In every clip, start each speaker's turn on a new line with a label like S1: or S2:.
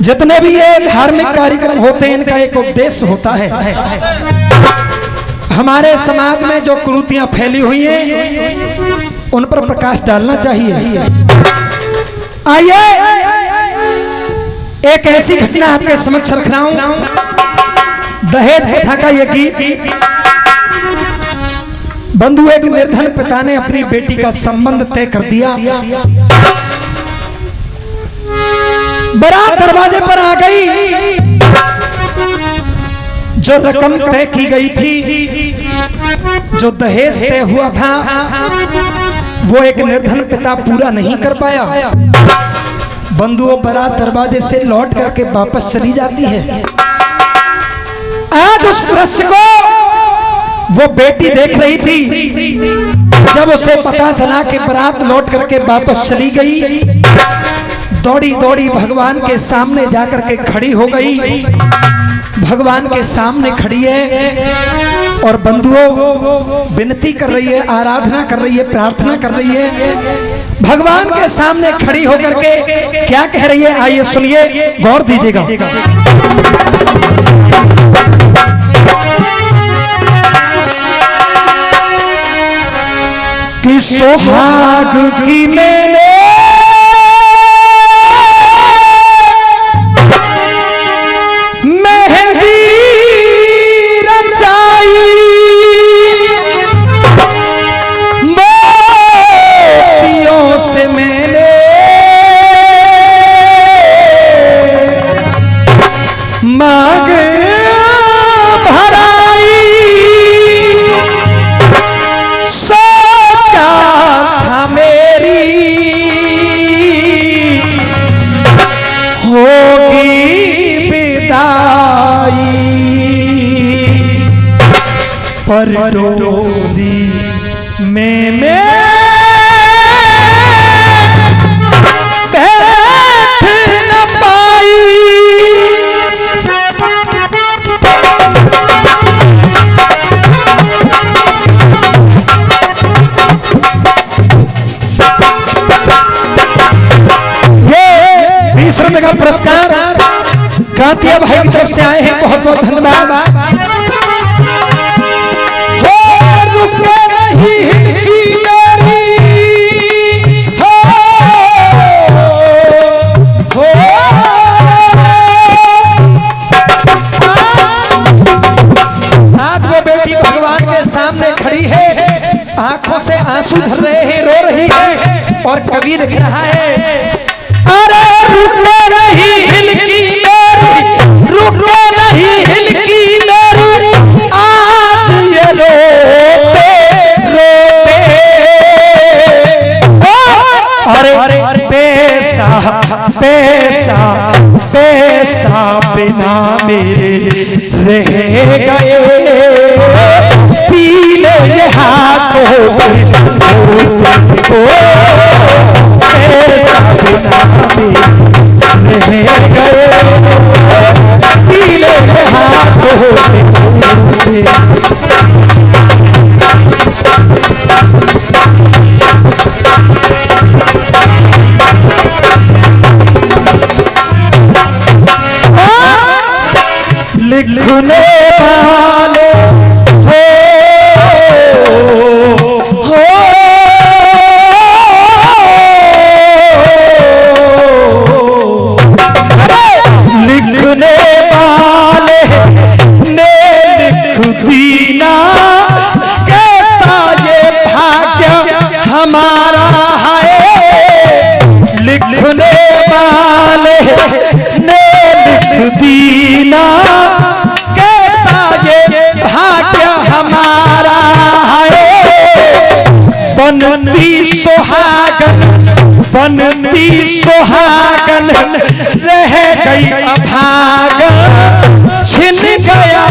S1: जितने भी ये धार्मिक कार्यक्रम होते हैं इनका एक उद्देश्य होता है। हमारे समाज में जो कुरीतियां फैली हुई हैं उन पर प्रकाश डालना चाहिए। आइए एक ऐसी घटना आपके समक्ष रख रहा हूं। दहेज प्रथा का ये गीत। बंधु एक निर्धन पिता ने अपनी बेटी का संबंध तय कर दिया। बारात दरवाजे पर आ गई। जो रकम तय की गई थी, जो दहेज तय हुआ था, वो एक निर्धन पिता पूरा नहीं कर पाया। बंधुओं बारात दरवाजे से लौट करके वापस चली जाती है। आज उस दृश्य को वो बेटी देख रही थी। जब उसे पता चला कि बारात लौट करके वापस चली गई, दौड़ी दौड़ी भगवान के सामने जाकर के खड़ी हो गई। भगवान के सामने खड़ी है और बंधुओं विनती कर रही है, आराधना कर रही है, प्रार्थना कर रही है। भगवान के सामने खड़ी होकर के क्या कह रही है, आइए सुनिए, गौर दीजिएगा। कि सुहाग की मैंने पर डोली में मैं बैठ न पाई। ये 20 रुपए का पुरस्कार कांतिया भाई की तरफ से आए हैं, बहुत बहुत धन्यवाद। आंखों से आंसू झर रहे हैं, रो रही है और कवि लिख रहा है, अरे रुको नहीं हिलकी मेरी, रुको नहीं हिलकी मेरी, आज ये रोते रोते। अरे पैसा पैसा पैसा बिना मेरे रह गए, पीले ये हाथों पैसा बिना मेरे रह गए, पीले ये हाथों लिखने वाले हमारा है, लिखने वाले ने लिख दीना, कैसा ये भाग्य हमारा है। बनती सुहागन रह गई अभागन, छिन गया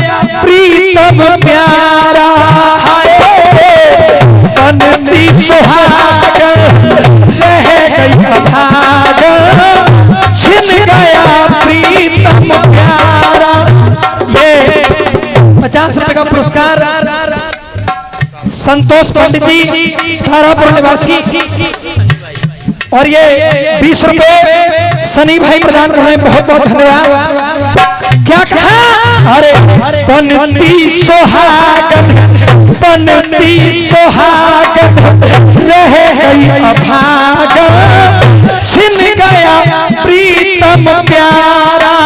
S1: प्रीतम प्यारा है। बनती सुहागन रह गई अभागन, छिन गया प्रीतम प्यारा। ये 50 रुपए का पुरस्कार संतोष पंडित जी तारापुर निवासी, और ये 20 रुपए सनी भाई प्रदान कर रहे हैं, बहुत बहुत धन्यवाद। क्या कहा? अरे बनती सोहागन, बनती सोहागन रह गई अभागन, छिन गया प्रीतम प्यारा।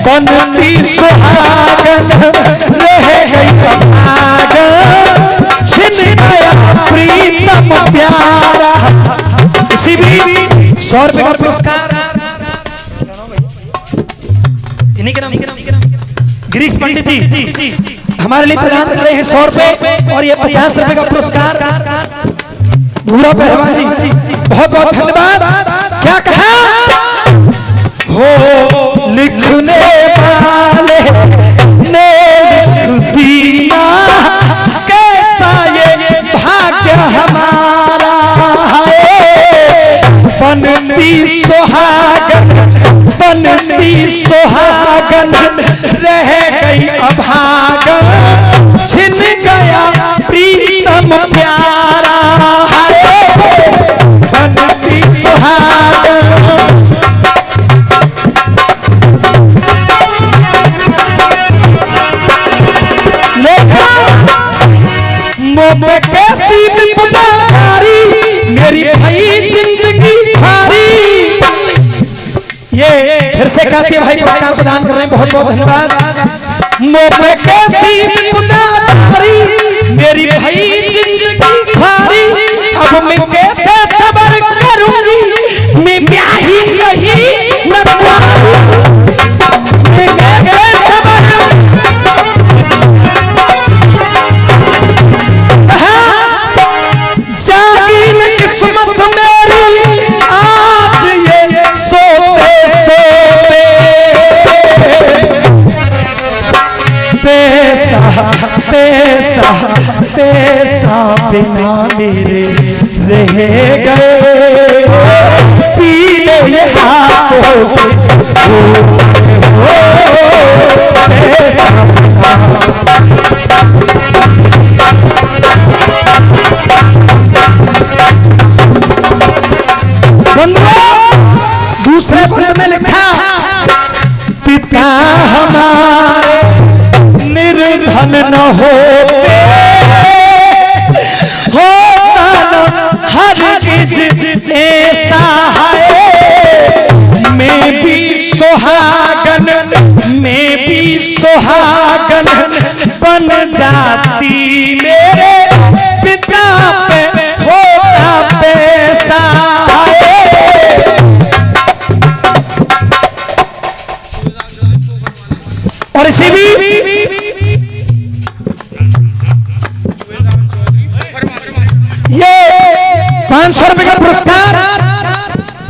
S1: बनती सुहागन रह गई अभागन, छिन गया प्रीतम प्यारा। इसी भी 100 रुपए का पुरस्कार इन्हीं के नाम गिरीश पंडित जी हमारे लिए प्रदान कर रहे हैं 100 रुपए, और ये 50 रुपए का पुरस्कार भूरा पहलवान जी, बहुत बहुत धन्यवाद। क्या कहा? हो लिखने वाले ने लिख दिया, कैसा ये भाग्य हमारा है। बनती सुहागन, बनती सुहागन रह गई अभागन, छिन गया प्रीतम प्यारा है। बनती सुहागन मोह कैसी विपदारी, मेरी भाई जिंदगी भारी। ये फिर से कहते भाई पुरस्कार प्रदान कर रहे हैं, बहुत बहुत धन्यवाद। मोह कैसी विपदारी, मेरी भाई जिंदगी भारी, अब मैं कैसे सबर करूंगी, मैं ब्याही नहीं मैं कैसे सबर। किस्मत मेरी आज ये सोते सोते, पैसा पैसा पैसा बिना मेरे रह गए, पीले ये हाथों पैसा दूसरे बंद में लिखा, पिता हमारे निर्धन न होते, होता न हरगिज ऐसा है। मैं भी सुहागन, मैं भी सुहागन बन जाती, मेरे पिता पे होता पैसा। और इसी भी ये 500 रुपए का पुरस्कार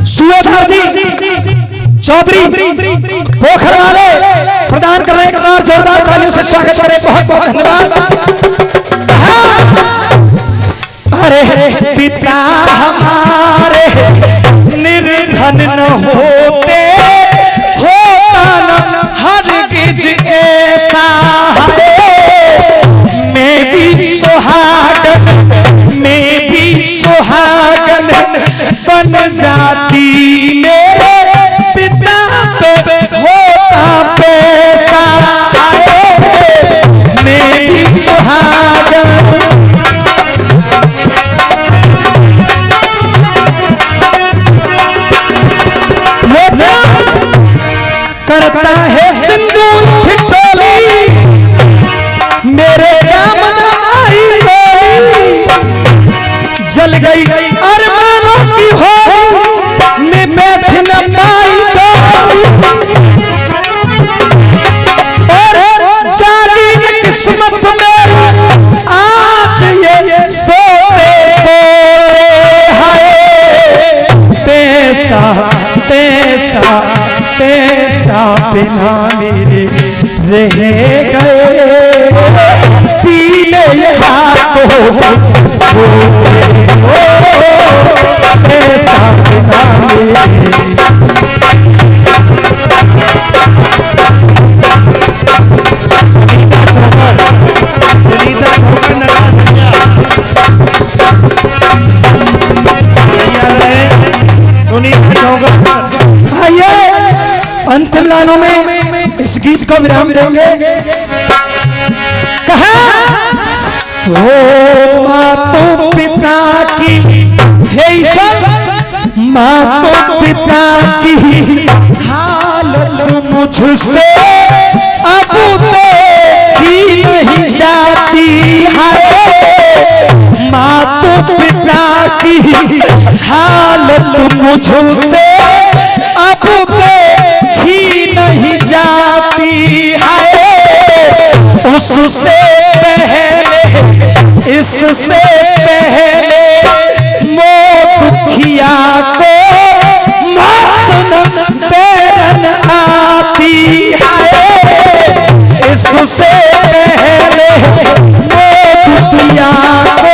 S1: सुवेदार जी चौधरी पोखर वाले प्रदान कर रहे हैं। एक बार जोरदार तालियों से स्वागत करें, बहुत बहुत धन्यवाद। अरे पिता हमारे निर्धन न होते, होता न हरगिज ऐसा है। मैं भी सुहागन, मैं भी सुहागन बन जाती, मेरे पिता पे होता पैसा है। मैं भी सुहागन करता है सिंदूर ठिठोली, मेरे काम न आई गोली, जल गई अरमानों की होली, मैं बैठ न पाई डोली। और जागी किस्मत मेरी आज ये सोते सोते है। पैसा पैसा पैसा बिना मेरे रह गए, पीले हाथों पैसा बिना मेरे। सुनीता बताऊंगा। आइए अंतिम लाइनों में इस गीत को विराम देंगे। कहा हो मातो पिता की हे सब मातो पिता की हालत मुझसे अब देखी नहीं जाती है। मातो पिता की हालत मुझसे अब देखी नहीं जाती है। उससे पहले इससे पहले मौत दुखिया को मौत न पैरन आती है। इससे पहले मौत दुखिया को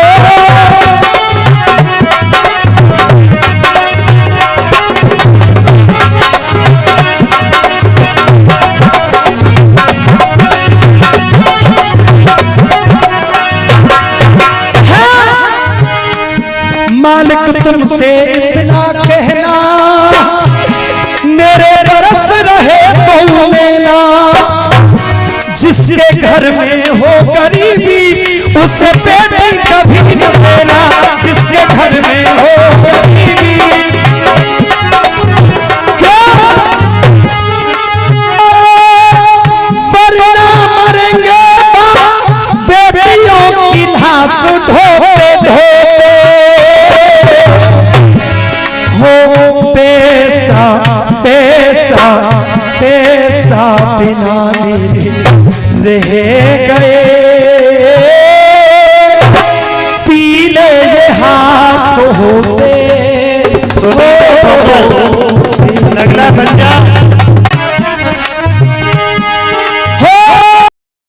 S1: मालिक तुमसे इतना कहना मेरे बरस रहे तो लेना। जिसके घर में हो गरीबी उसे बेटी कभी न देना। जिसके घर में हो गरीबी मरना मरेंगे बेटियों की लाश ढोते ढोते। हो पैसा पैसा पैसा बिना मेरे रहे